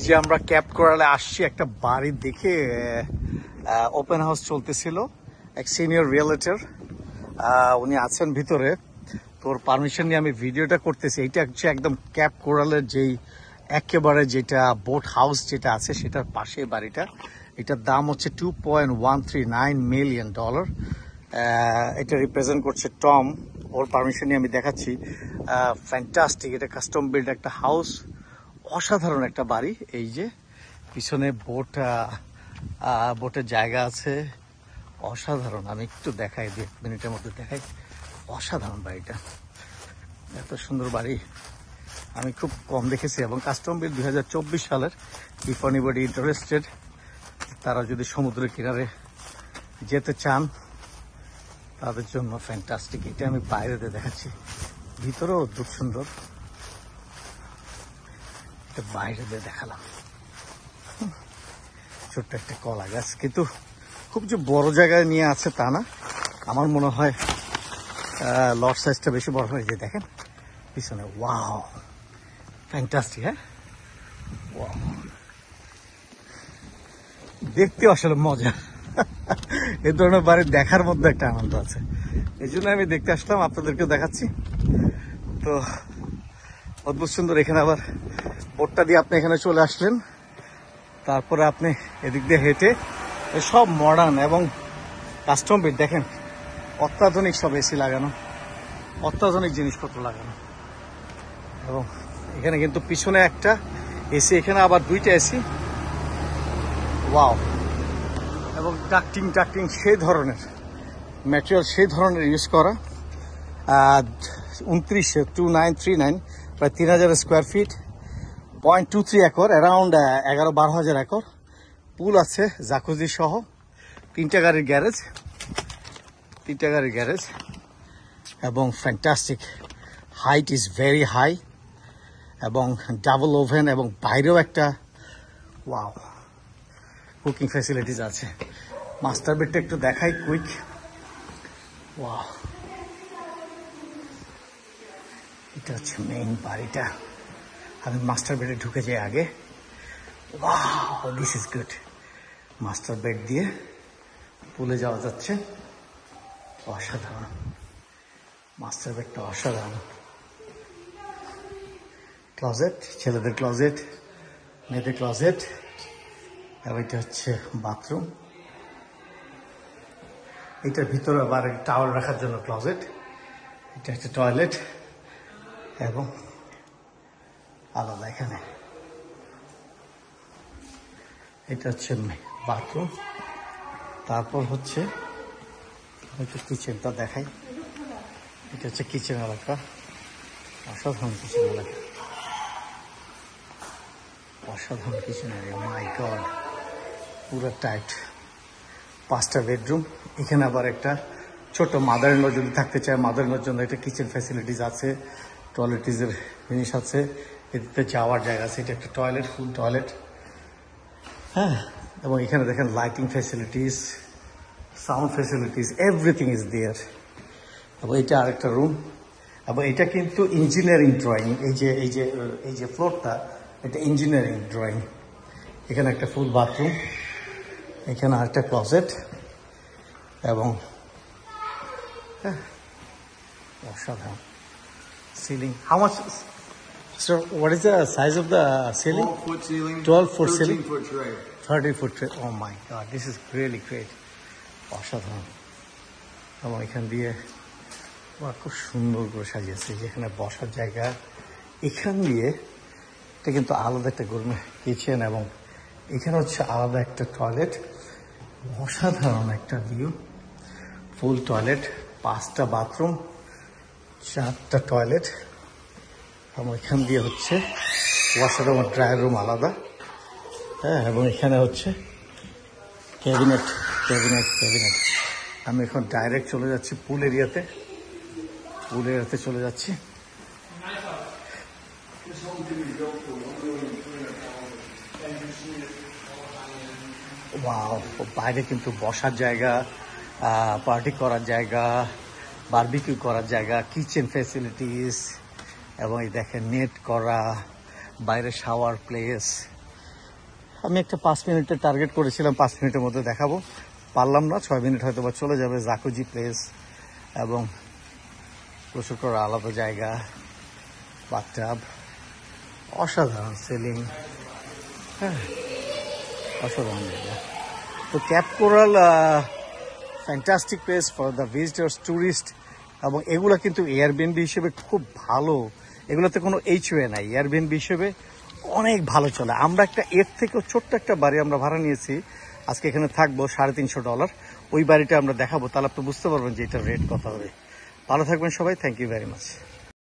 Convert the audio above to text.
যে আমরা ক্যাপ কোরালে আসছি, একটা বাড়ি দেখে ওপেন হাউস চলতেছিল। এক সিনিয়র রিয়েলিটর উনি আছেন ভিতরে, তোর পারমিশন নিয়ে আমি ভিডিওটা করতেছি। এইটা হচ্ছে একদম ক্যাপ কোরালের যেই একেবারে যেটা বোট হাউস যেটা আছে সেটার পাশে বাড়িটা। এটার দাম হচ্ছে $2.139 মিলিয়ন। এটা রিপ্রেজেন্ট করছে টম। ওর পারমিশন নিয়ে আমি দেখাচ্ছি। ফ্যান্টাস্টিক, এটা কাস্টম বিল্ড একটা হাউস, অসাধারণ একটা বাড়ি। এই যে পিছনে বোটের জায়গা আছে, অসাধারণ। আমি একটু দেখাই, 2 মিনিটের মধ্যে দেখাই। অসাধারণ বাড়িটা, এত সুন্দর বাড়ি আমি খুব কম দেখেছি। এবং কাস্টম বিল 2024 সালের। ইফ এনিবডি ইন্টারেস্টেড, তারা যদি সমুদ্রের কিনারে যেতে চান তাদের জন্য ফ্যান্টাস্টিক। এটা আমি বাইরে দেখাচ্ছি, ভিতরেও অদ্ভুত সুন্দর। এটা বাইরে দেখালাম। ছোট্ট একটা কলা গাছ, কিন্তু খুব যে বড় জায়গায় নিয়ে আছে তা না। আমার মনে হয় লট সাইজটা বেশি বড় হয়ে যায়। দেখেন পিছনে, ওয়াও ফ্যান্টাস্টিক। হ্যাঁ, ওয়াও, দেখতে আসলে মজা। এই ধরনের বাড়ি দেখার মধ্যে একটা আনন্দ আছে, এই জন্য আমি দেখতে আসলাম, আপনাদেরকেও দেখাচ্ছি। তো অদ্ভুত সুন্দর। এখানে আবার বোটটা দিয়ে আপনি এখানে চলে আসলেন, তারপরে আপনি এদিক দিয়ে হেঁটে, সব মডার্ন এবং কাস্টম বিল্ড। দেখেন অত্যাধুনিক সব এসি লাগানো, অত্যাধুনিক জিনিসপত্র লাগানো। এবং এখানে কিন্তু পিছনে একটা এসি, এখানে আবার 2টা এসি। ওয়াও। এবং টাকটিং সেই ধরনের ম্যাটেরিয়াল, সেই ধরনের ইউজ করা। 2939, প্রায় 3000 স্কোয়ার ফিট, 0.23 একর, অ্যারাউন্ড 11-12 হাজার একর। পুল আছে জাকুজি সহ, 3টা গাড়ির গ্যারেজ। এবং fantastic, height is very high, এবং ডাবল ওভেন, এবং বাইরেও একটা ওয়াও কুকিং ফ্যাসিলিটিস আছে। মাস্টার বেডটা একটু দেখাই কুইক। ওয়াও, এটা হচ্ছে মেইন বাড়িটা। আমি মাস্টার বেডে ঢুকে যাই আগে। Wow, this is good. Master bed দিয়ে পুলে যাওয়া যাচ্ছে, অসাধারণ। মাস্টার বেডটা অসাধারণ। ক্লজেট, ছেলেদের ক্লজেট, মেয়েদের ক্লজেট, এবং এটা হচ্ছে বাথরুম। এটার ভিতরে আবার টাওয়াল রাখার জন্য ক্লজেট। এটা হচ্ছে টয়লেট, এবং আলাদা এখানে। এটা হচ্ছে বাথরুম। তারপর হচ্ছে কিচেনটা দেখাই। এটা হচ্ছে কিচেন এলাকা, অসাধারণ কিচেন এলাকা, অসাধারণ কিচেন এরিয়া। মাই গড, পুরো টাইট। 5টা বেডরুম। এখানে আবার একটা ছোট মাদার ইন ল যদি থাকতে চায়, মাদার ইন লর জন্য একটা কিচেন ফ্যাসিলিটিস আছে, টয়লেটিসের জিনিস আছে, এদিকে যাওয়ার জায়গা আছে। এটা একটা টয়লেট, ফুল টয়লেট। হ্যাঁ, এবং এখানে দেখেন lighting facilities, sound facilities, everything is there. এবং এটা আরেকটা রুম। এবং এটা কিন্তু ইঞ্জিনিয়ারিং ড্রয়িং। এই যে ফ্লোরটা, এটা ইঞ্জিনিয়ারিং ড্রয়িং। এখানে একটা ফুল বাথরুম, এখানে আরেকটা ক্লজেট, এবং অসাধারণ ceiling. How much, sir, what is the size of the ceiling? 12-foot ceiling. 12-foot ceiling. 13-foot tray. 30-foot tray. Oh my God, this is really great. অসাধারণ। এবং এখান দিয়ে খুব সুন্দর করে সাজিয়েছে। যেখানে বসার জায়গা, এখান দিয়ে এটা কিন্তু আলাদা একটা গোরমে কিচেন, এবং এখানে হচ্ছে আলাদা একটা টয়লেট। অসাধারণ একটা ভিউ, ফুল টয়লেট, 5টা বাথরুম, 4টা টয়লেট। এবং এখান দিয়ে হচ্ছে ওয়াশার রুম, ড্রায়ার রুম আলাদা। হ্যাঁ, এবং এখানে হচ্ছে ক্যাবিনেট। আমি এখন ডাইরেক্ট চলে যাচ্ছি পুল এরিয়াতে চলে যাচ্ছি। ওয়াও, বাইরে কিন্তু বসার জায়গা, পার্টি করার জায়গা, বারবিকিউ করার জায়গা, কিচেন ফ্যাসিলিটিস, এবং এই দেখেন নেট করা, বাইরে শাওয়ার প্লেস, আমি একটা 5 মিনিটের টার্গেট করেছিলাম, 5 মিনিটের মধ্যে দেখাবো, পারলাম না। 6 মিনিট হয়তো বা চলে যাবে। জাকুজি প্লেস এবং গোসল করার আলাদা জায়গা, বাথটাব, অসাধারণ সিলিং, হ্যাঁ অসাধারণ জায়গা। তো cap coral fantastic place for the visitors, tourist. এবং এগুলো কিন্তু এয়ারবিএনবি হিসেবে খুব ভালো, এগুলোতে কোনো এইচওয়ে নাই, এয়ারবিএনবি হিসেবে অনেক ভালো চলে। আমরা একটা এর থেকেও ছোট্ট একটা বাড়ি আমরা ভাড়া নিয়েছি, আজকে এখানে থাকবো $350। ওই বাড়িটা আমরা দেখাবো, তাহলে আপনি বুঝতে পারবেন যে এটার রেট কত হবে। ভালো থাকবেন সবাই, থ্যাংক ইউ ভেরি মাচ।